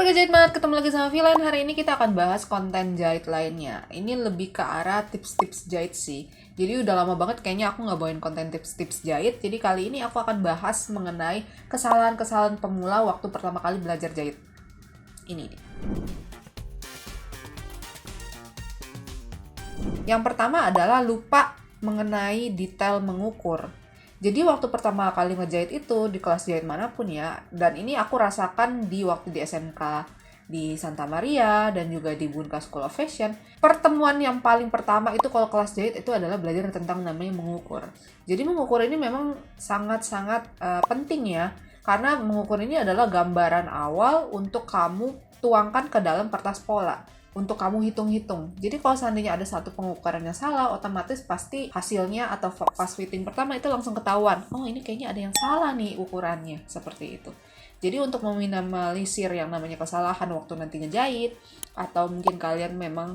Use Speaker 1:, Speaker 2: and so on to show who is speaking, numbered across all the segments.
Speaker 1: warga jahit banget, ketemu lagi sama Villain. Hari ini kita akan bahas konten jahit lainnya. Ini lebih ke arah tips-tips jahit sih. Jadi udah lama banget kayaknya aku nggak bawain konten tips-tips jahit. Jadi kali ini aku akan bahas mengenai kesalahan-kesalahan pemula waktu pertama kali belajar jahit. Ini dia. Yang pertama adalah lupa mengenai detail mengukur. Jadi waktu pertama kali ngejahit itu di kelas jahit manapun ya, dan ini aku rasakan di waktu di SMK di Santa Maria dan juga di Bunka School of Fashion. Pertemuan yang paling pertama itu kalau kelas jahit itu adalah belajar tentang namanya mengukur. Jadi mengukur ini memang sangat-sangat penting ya, karena mengukur ini adalah gambaran awal untuk kamu tuangkan ke dalam kertas pola. Untuk kamu hitung-hitung. Jadi kalau seandainya ada satu pengukurannya salah, otomatis pasti hasilnya atau pas fitting pertama itu langsung ketahuan. Oh, ini kayaknya ada yang salah nih ukurannya. Seperti itu. Jadi untuk meminimalisir yang namanya kesalahan waktu nanti ngejahit, atau mungkin kalian memang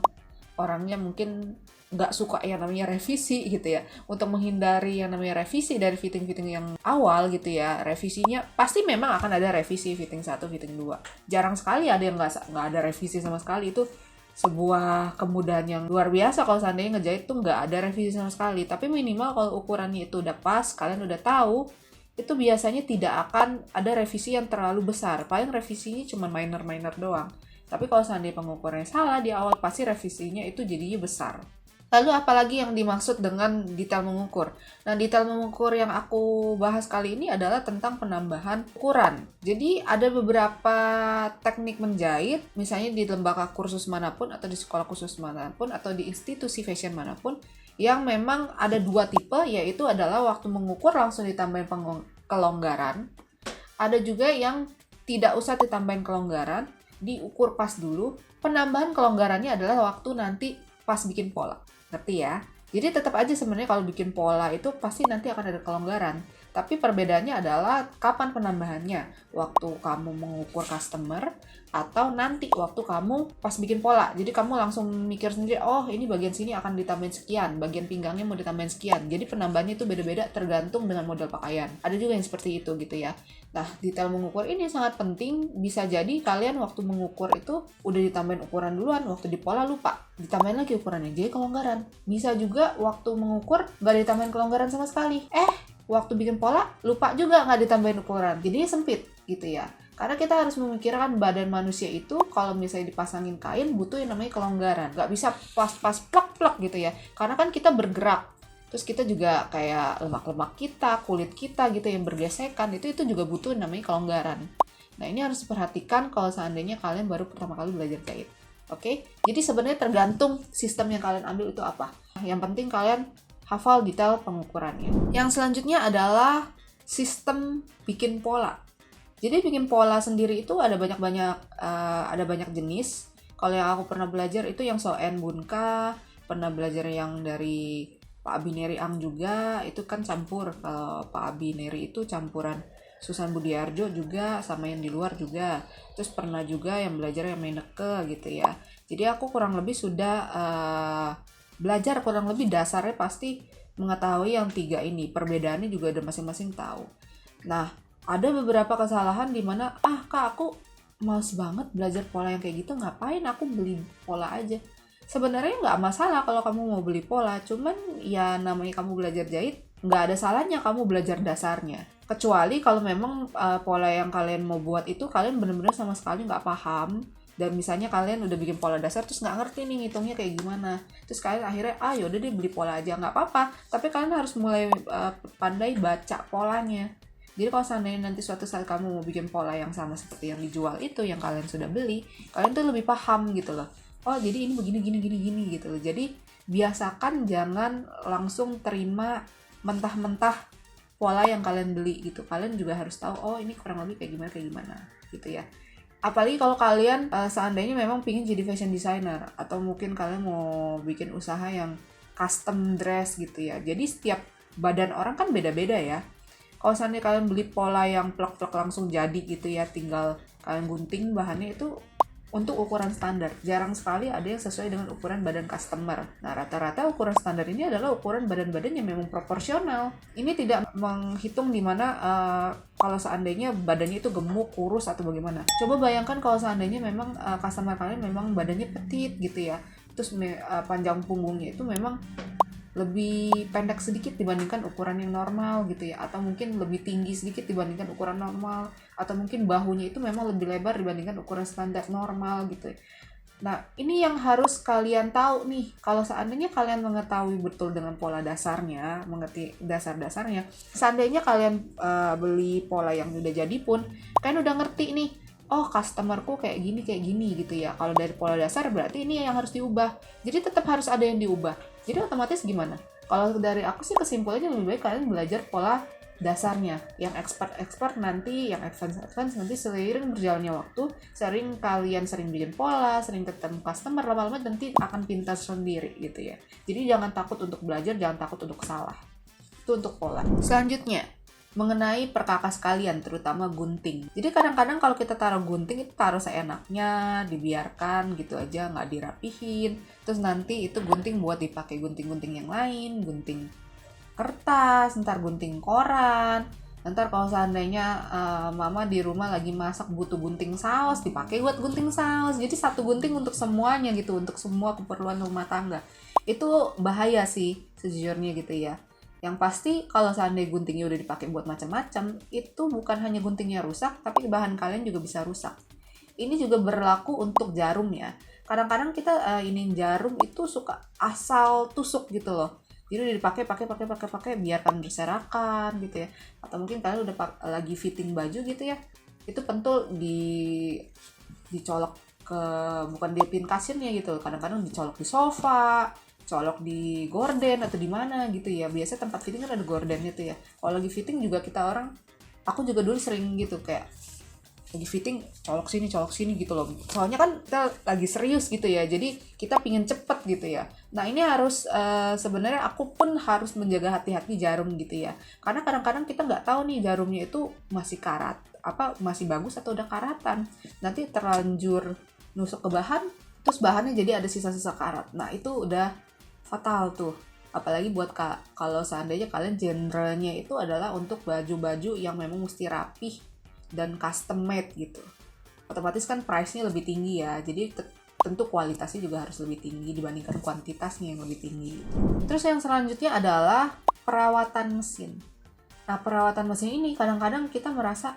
Speaker 1: orangnya mungkin nggak suka yang namanya revisi gitu ya. Untuk menghindari yang namanya revisi dari fitting-fitting yang awal gitu ya, revisinya pasti memang akan ada revisi fitting 1, fitting 2. Jarang sekali ada yang nggak ada revisi sama sekali. Itu sebuah kemudahan yang luar biasa kalau seandainya ngejahit tuh nggak ada revisi sama sekali. Tapi minimal kalau ukurannya itu udah pas, kalian udah tahu, itu biasanya tidak akan ada revisi yang terlalu besar. Paling revisinya cuma minor-minor doang. Tapi kalau seandainya pengukurannya salah di awal, pasti revisinya itu jadinya besar. Lalu apalagi yang dimaksud dengan detail mengukur? Nah, detail mengukur yang aku bahas kali ini adalah tentang penambahan ukuran. Jadi ada beberapa teknik menjahit, misalnya di lembaga kursus manapun, atau di sekolah khusus manapun, atau di institusi fashion manapun, yang memang ada dua tipe, yaitu adalah waktu mengukur langsung ditambahin kelonggaran. Ada juga yang tidak usah ditambahin kelonggaran, diukur pas dulu. Penambahan kelonggarannya adalah waktu nanti pas bikin pola. Ngerti ya? Jadi tetap aja sebenarnya kalau bikin pola itu pasti nanti akan ada kelonggaran. Tapi perbedaannya adalah kapan penambahannya. Waktu kamu mengukur customer atau nanti waktu kamu pas bikin pola. Jadi kamu langsung mikir sendiri, oh ini bagian sini akan ditambahin sekian, bagian pinggangnya mau ditambahin sekian. Jadi penambahannya itu beda-beda tergantung dengan model pakaian. Ada juga yang seperti itu gitu ya. Nah, detail mengukur ini sangat penting. Bisa jadi kalian waktu mengukur itu udah ditambahin ukuran duluan, waktu di pola lupa. Ditambahin lagi ukurannya, jadi kelonggaran. Bisa juga waktu mengukur nggak ditambahin kelonggaran sama sekali. Waktu bikin pola lupa juga nggak ditambahin ukuran. Jadi sempit gitu ya. Karena kita harus memikirkan badan manusia itu kalau misalnya dipasangin kain butuh yang namanya kelonggaran. Nggak bisa pas-pas plak-plak gitu ya. Karena kan kita bergerak. Terus kita juga kayak lemak-lemak kita, kulit kita gitu yang bergesekan, itu juga butuh yang namanya kelonggaran. Nah, ini harus diperhatikan kalau seandainya kalian baru pertama kali belajar jahit. Oke? Jadi sebenarnya tergantung sistem yang kalian ambil itu apa. Yang penting kalian hafal detail pengukurannya. Yang selanjutnya adalah sistem bikin pola. Jadi bikin pola sendiri itu ada banyak jenis. Kalau yang aku pernah belajar itu yang Soen Bunka, pernah belajar yang dari Pak Abi Neri Ang juga, itu kan campur. Kalau Pak Abi Neri itu campuran Susan Budiarjo juga, sama yang di luar juga. Terus pernah juga yang belajar yang Meineke gitu ya. Jadi aku kurang lebih sudah belajar kurang lebih dasarnya pasti mengetahui yang 3 ini. Perbedaannya juga ada masing-masing tahu. Nah, ada beberapa kesalahan di mana, Kak, aku males banget belajar pola yang kayak gitu, ngapain aku beli pola aja. Sebenarnya nggak masalah kalau kamu mau beli pola, cuman ya namanya kamu belajar jahit, nggak ada salahnya kamu belajar dasarnya. Kecuali kalau memang pola yang kalian mau buat itu kalian benar-benar sama sekali nggak paham, dan misalnya kalian udah bikin pola dasar terus nggak ngerti nih ngitungnya kayak gimana. Terus kalian akhirnya, yaudah deh beli pola aja, nggak apa-apa. Tapi kalian harus mulai pandai baca polanya. Jadi kalau seandainya nanti suatu saat kamu mau bikin pola yang sama seperti yang dijual itu, yang kalian sudah beli, kalian tuh lebih paham gitu loh. Oh, jadi ini begini gini gitu loh. Jadi biasakan jangan langsung terima mentah-mentah pola yang kalian beli gitu. Kalian juga harus tahu, oh ini kurang lebih kayak gimana gitu ya. Apalagi kalau kalian seandainya memang pingin jadi fashion designer, atau mungkin kalian mau bikin usaha yang custom dress gitu ya. Jadi setiap badan orang kan beda-beda ya. Kalau seandainya kalian beli pola yang plak-plak langsung jadi gitu ya, tinggal kalian gunting bahannya, itu untuk ukuran standar. Jarang sekali ada yang sesuai dengan ukuran badan customer. Nah, rata-rata ukuran standar ini adalah ukuran badan-badan yang memang proporsional. Ini tidak menghitung di mana kalau seandainya badannya itu gemuk, kurus, atau bagaimana. Coba bayangkan kalau seandainya memang customer kalian memang badannya petit gitu ya. Terus panjang punggungnya itu memang lebih pendek sedikit dibandingkan ukuran yang normal gitu ya, atau mungkin lebih tinggi sedikit dibandingkan ukuran normal, atau mungkin bahunya itu memang lebih lebar dibandingkan ukuran standar normal gitu ya. Nah, ini yang harus kalian tahu nih. Kalau seandainya kalian mengetahui betul dengan pola dasarnya, mengerti dasar-dasarnya, seandainya kalian beli pola yang udah jadi pun, kalian udah ngerti nih, oh customerku kayak gini gitu ya. Kalau dari pola dasar berarti ini yang harus diubah. Jadi tetap harus ada yang diubah. Jadi otomatis gimana? Kalau dari aku sih kesimpulannya lebih baik kalian belajar pola dasarnya. Yang expert nanti, yang advance nanti seiring berjalannya waktu, sering bikin pola, sering ketemu customer, lama-lama nanti akan pintar sendiri gitu ya. Jadi jangan takut untuk belajar, jangan takut untuk salah. Itu untuk pola. Selanjutnya, mengenai perkakas kalian, terutama gunting. Jadi kadang-kadang kalau kita taruh gunting itu taruh seenaknya, dibiarkan gitu aja, nggak dirapihin. Terus nanti itu gunting buat dipakai gunting-gunting yang lain, gunting kertas, ntar gunting koran. Ntar kalau seandainya mama di rumah lagi masak butuh gunting saus, dipakai buat gunting saus. Jadi satu gunting untuk semuanya gitu, untuk semua keperluan rumah tangga. Itu bahaya sih sejujurnya gitu ya. Yang pasti kalau seandainya guntingnya udah dipakai buat macam-macam, itu bukan hanya guntingnya rusak, tapi bahan kalian juga bisa rusak. Ini juga berlaku untuk jarum ya. Kadang-kadang kita ini jarum itu suka asal tusuk gitu loh. Jadi udah dipakai, biarkan berserakan gitu ya. Atau mungkin kalian udah lagi fitting baju gitu ya. Itu pentul dicolok ke, bukan di pin kasirnya gitu. Kadang-kadang dicolok di sofa, colok di gorden atau di mana gitu ya. Biasa tempat fitting kan ada gordennya tuh ya. Kalau lagi fitting juga aku juga dulu sering gitu, kayak lagi fitting colok sini gitu loh. Soalnya kan kita lagi serius gitu ya. Jadi kita pingin cepet gitu ya. Nah, ini harus sebenarnya aku pun harus menjaga hati-hati jarum gitu ya. Karena kadang-kadang kita nggak tahu nih jarumnya itu masih masih bagus atau udah karatan. Nanti terlanjur nusuk ke bahan, terus bahannya jadi ada sisa-sisa karat. Nah, itu udah fatal tuh. Apalagi buat kalau seandainya kalian genrenya itu adalah untuk baju-baju yang memang mesti rapih dan custom made gitu. Otomatis kan price-nya lebih tinggi ya. Jadi tentu kualitasnya juga harus lebih tinggi dibandingkan kuantitasnya yang lebih tinggi. Terus yang selanjutnya adalah perawatan mesin. Nah, perawatan mesin ini kadang-kadang kita merasa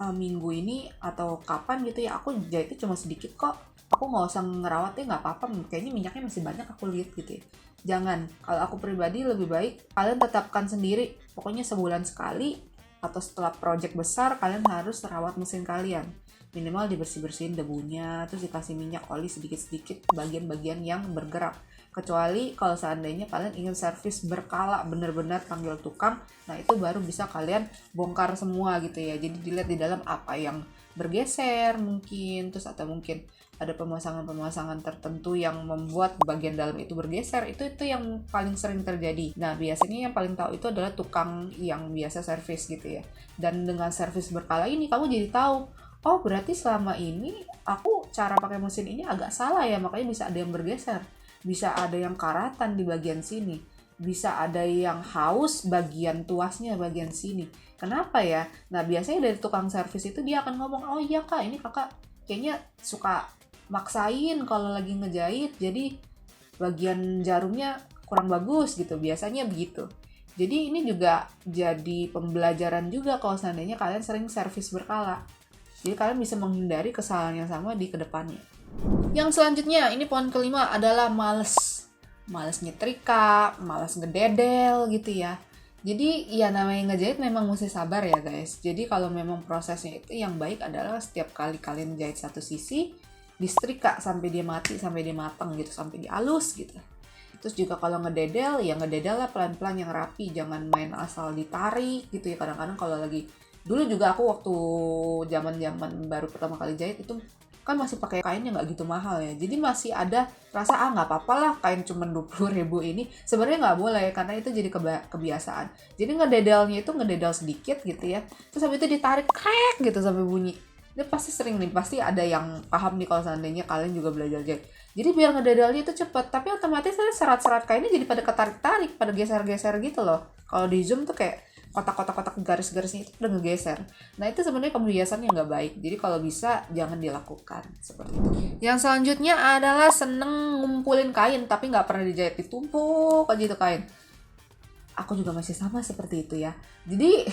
Speaker 1: minggu ini atau kapan gitu ya, aku jahitnya cuma sedikit kok, aku nggak usah ngerawatnya, nggak apa-apa, kayaknya minyaknya masih banyak aku lihat gitu ya. Jangan, kalau aku pribadi lebih baik kalian tetapkan sendiri, pokoknya sebulan sekali atau setelah project besar kalian harus rawat mesin kalian. Minimal dibersih-bersihin debunya, terus dikasih minyak oli sedikit-sedikit bagian-bagian yang bergerak. Kecuali kalau seandainya kalian ingin servis berkala, benar-benar panggil tukang, nah itu baru bisa kalian bongkar semua gitu ya. Jadi dilihat di dalam apa yang bergeser mungkin, terus atau mungkin ada pemasangan-pemasangan tertentu yang membuat bagian dalam itu bergeser, itu yang paling sering terjadi. Nah, biasanya yang paling tahu itu adalah tukang yang biasa servis gitu ya. Dan dengan servis berkala ini kamu jadi tahu, oh berarti selama ini aku cara pakai mesin ini agak salah ya, makanya bisa ada yang bergeser, bisa ada yang karatan di bagian sini, bisa ada yang haus bagian tuasnya bagian sini. Kenapa ya? Nah, biasanya dari tukang servis itu dia akan ngomong, oh iya kak, ini kakak kayaknya suka maksain kalau lagi ngejahit, jadi bagian jarumnya kurang bagus gitu, biasanya begitu. Jadi ini juga jadi pembelajaran juga kalau seandainya kalian sering servis berkala. Jadi kalian bisa menghindari kesalahan yang sama di kedepannya. Yang selanjutnya, ini poin kelima adalah males. Males nyetrika, males ngededel gitu ya. Jadi ya namanya ngejahit memang mesti sabar ya guys. Jadi kalau memang prosesnya itu yang baik adalah setiap kali kalian jahit satu sisi, disetrika sampai dia mati, sampai dia matang gitu, sampai dia halus gitu. Terus juga kalau ngededel, ya ngededel lah pelan-pelan yang rapi, jangan main asal ditarik gitu ya. Kadang-kadang kalau lagi, dulu juga aku waktu zaman-zaman baru pertama kali jahit itu kan masih pakai kain yang nggak gitu mahal ya. Jadi masih ada rasa nggak apa-apa lah kain cuma 20.000 ini. Sebenarnya nggak boleh karena itu jadi kebiasaan. Jadi ngededelnya itu ngededel sedikit gitu ya. Terus habis itu ditarik krek gitu sampai bunyi. Dia pasti sering nih, pasti ada yang paham nih kalau seandainya kalian juga belajar jahit. Jadi biar ngedadalnya itu cepet, tapi otomatis serat-serat kainnya jadi pada ketarik-tarik, pada geser-geser gitu loh. Kalau di Zoom tuh kayak kotak-kotak garis-garisnya itu udah ngegeser. Nah itu sebenarnya kebiasaan yang nggak baik. Jadi kalau bisa jangan dilakukan seperti itu. Yang selanjutnya adalah seneng ngumpulin kain tapi nggak pernah dijahit, ditumpuk aja itu kain. Aku juga masih sama seperti itu ya. Jadi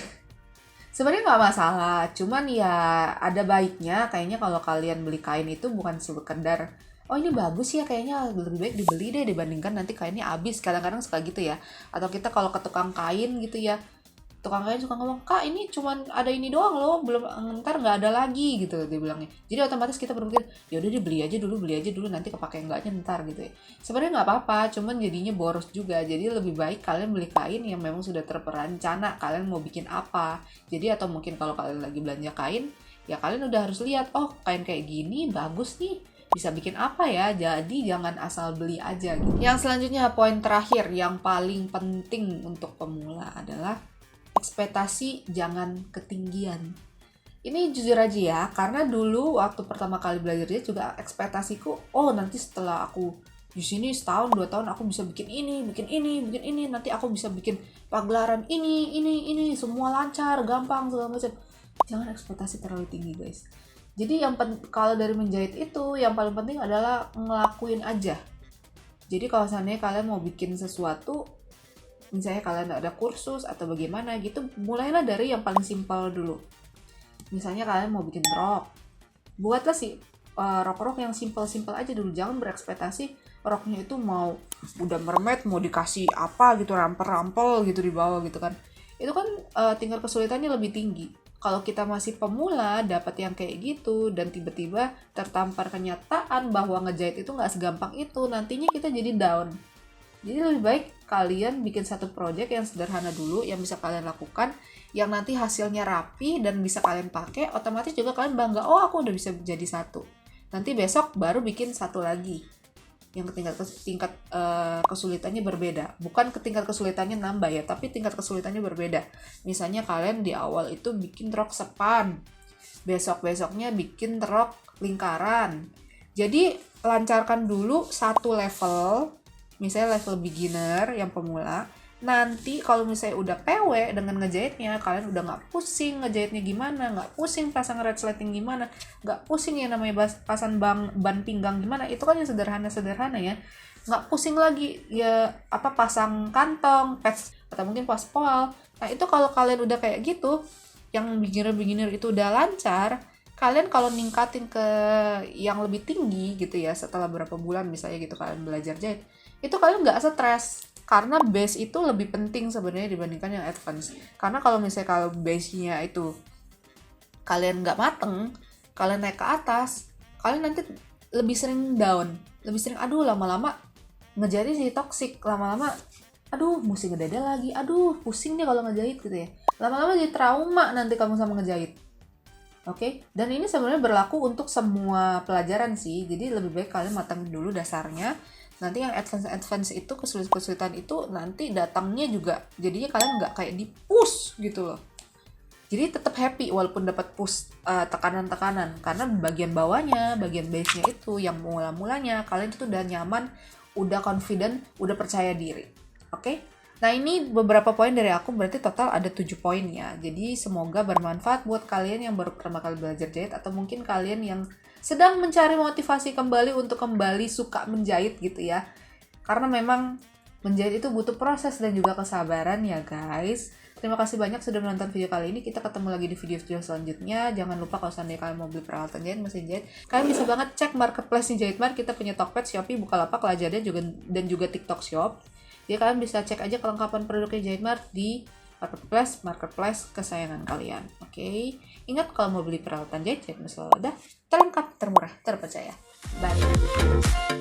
Speaker 1: sebenarnya nggak masalah, cuman ya ada baiknya kayaknya kalau kalian beli kain itu bukan sekedar oh ini bagus ya kayaknya lebih baik dibeli deh dibandingkan nanti kainnya habis. Kadang-kadang suka gitu ya. Atau kita kalau ke tukang kain gitu ya, tukang kain suka ngomong, kak ini cuman ada ini doang loh, belum, ntar nggak ada lagi gitu dia bilangnya. Jadi otomatis kita berpikir ya udah beli aja dulu nanti kepake enggaknya ntar gitu ya. Sebenarnya nggak apa-apa, cuman jadinya boros juga. Jadi lebih baik kalian beli kain yang memang sudah terperencana kalian mau bikin apa. Jadi atau mungkin kalau kalian lagi belanja kain ya kalian udah harus lihat, oh kain kayak gini bagus nih, bisa bikin apa ya. Jadi jangan asal beli aja gitu. Yang selanjutnya, poin terakhir yang paling penting untuk pemula adalah ekspektasi jangan ketinggian. Ini jujur aja ya, karena dulu waktu pertama kali belajar dia juga ekspektasiku, oh nanti setelah aku di sini setahun 2 tahun aku bisa bikin ini, nanti aku bisa bikin pagelaran ini, semua lancar, gampang segala macam. Jangan ekspektasi terlalu tinggi guys. Jadi kalau dari menjahit itu yang paling penting adalah ngelakuin aja. Jadi kalau seandainya kalian mau bikin sesuatu, misalnya kalian ada kursus atau bagaimana gitu, mulailah dari yang paling simpel dulu. Misalnya kalian mau bikin rok, buatlah rok-rok yang simpel-simpel aja dulu. Jangan berekspektasi roknya itu mau udah mermet, mau dikasih apa gitu, rampel-rampel gitu di bawah gitu kan. Itu kan tingkat kesulitannya lebih tinggi. Kalau kita masih pemula dapat yang kayak gitu dan tiba-tiba tertampar kenyataan bahwa ngejahit itu nggak segampang itu, nantinya kita jadi down. Jadi lebih baik kalian bikin satu project yang sederhana dulu, yang bisa kalian lakukan, yang nanti hasilnya rapi dan bisa kalian pakai, otomatis juga kalian bangga, oh aku udah bisa jadi satu. Nanti besok baru bikin satu lagi, yang tingkat kesulitannya berbeda. Bukan tingkat kesulitannya nambah ya, tapi tingkat kesulitannya berbeda. Misalnya kalian di awal itu bikin rok sepan, besok-besoknya bikin rok lingkaran. Jadi lancarkan dulu satu level, misalnya level beginner yang pemula. Nanti kalau misalnya udah PW dengan ngejahitnya, kalian udah nggak pusing ngejahitnya gimana, nggak pusing pasang resleting gimana, nggak pusing yang namanya pasang ban pinggang gimana, itu kan yang sederhana ya. Nggak pusing lagi ya pasang kantong, patch atau mungkin paspol. Nah itu kalau kalian udah kayak gitu, yang beginner itu udah lancar, kalian kalau ningkatin ke yang lebih tinggi gitu ya setelah beberapa bulan misalnya gitu kalian belajar jahit, itu kalian nggak stres karena base itu lebih penting sebenarnya dibandingkan yang advance. Karena kalau misalnya kalau base-nya itu kalian nggak mateng, kalian naik ke atas, kalian nanti lebih sering down, lebih sering lama-lama ngejahit jadi toxic, lama-lama mesti ngedada lagi, pusing deh kalau ngejahit gitu ya, lama-lama jadi trauma nanti kamu sama ngejahit. Oke, dan ini sebenarnya berlaku untuk semua pelajaran sih. Jadi lebih baik kalian matang dulu dasarnya. Nanti yang advance itu kesulitan itu nanti datangnya juga jadinya kalian nggak kayak di push gitu loh. Jadi tetap happy walaupun dapat push tekanan-tekanan, karena bagian bawahnya, bagian base-nya itu yang mula-mulanya kalian itu udah nyaman, udah confident, udah percaya diri. Oke? Nah ini beberapa poin dari aku, berarti total ada 7 poin ya. Jadi semoga bermanfaat buat kalian yang baru pertama kali belajar jahit, atau mungkin kalian yang sedang mencari motivasi kembali untuk kembali suka menjahit gitu ya. Karena memang menjahit itu butuh proses dan juga kesabaran ya guys. Terima kasih banyak sudah menonton video kali ini. Kita ketemu lagi di video-video selanjutnya. Jangan lupa kalau seandainya kalian mau beli peralatan jahit, mesin jahit, kalian bisa banget cek marketplace di Jahitmart. Kita punya Tokped, Shopee, Bukalapak, Lazada dan juga TikTok Shop. Jadi kalian bisa cek aja kelengkapan produknya Jahitmart di marketplace kesayangan kalian. Oke. Ingat kalau mau beli peralatan jahit selalu ada terlengkap, termurah, terpercaya. Bye.